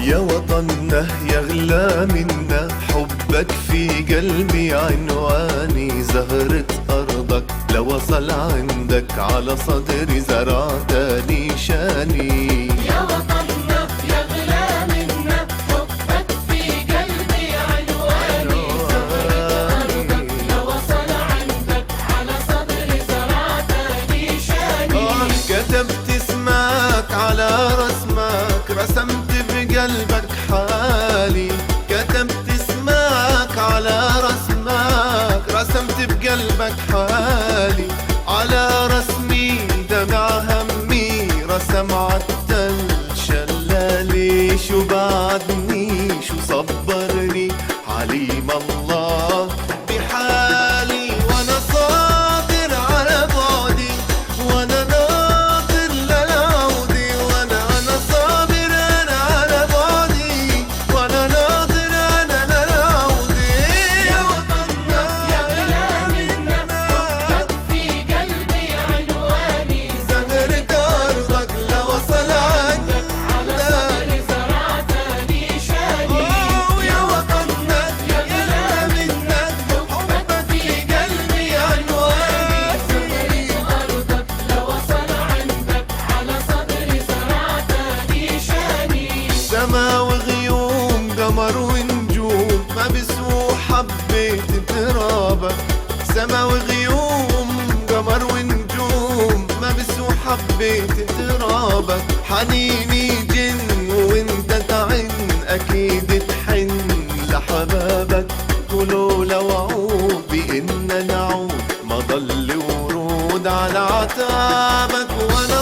يا وطننا يغلى منا، حبك في قلبي عنواني. زهرة أرضك لو وصل عندك، على صدري زرعتني شاني. يا وطننا يغلى منا، حبك في قلبي عنواني. زهرة أرضك لو وصل عندك، على صدري زرعتني شاني. كتبت اسمك على رسمك، رسمت بقلبك حالي. كتبت اسمك على رسمك، رسمت بقلبك حالي. على رسمي دمع همي، رسم عالتل شلالي. شو بعدني شو صبرني، عليم الله بحالي. وانا صابر على بعدي، وانا ناطر للعودي. وانا صابر انا على بعدي، وانا ناطر انا للعودي. يا وطننا يغلى منا، حبك في قلبي عنواني. زهرة أرضك لو وصل عندك، على صدري زرعتني شاني. يا وطننا يغلى منك، حبك في قلبي عنواني. أرضك لو وصل عندك، على صدري زرعتني شاني. سما وغيوم قمر ونجوم، ما بسووا حبيت ترابك. سما وغيوم قمر ونجوم، ما بسووا حبيت ترابك. حنيني جن وانت تعن، اكيد تحن لحبابك. قولوا لو عود بإننا نعود، ما ضل ورود على عتابك. وانا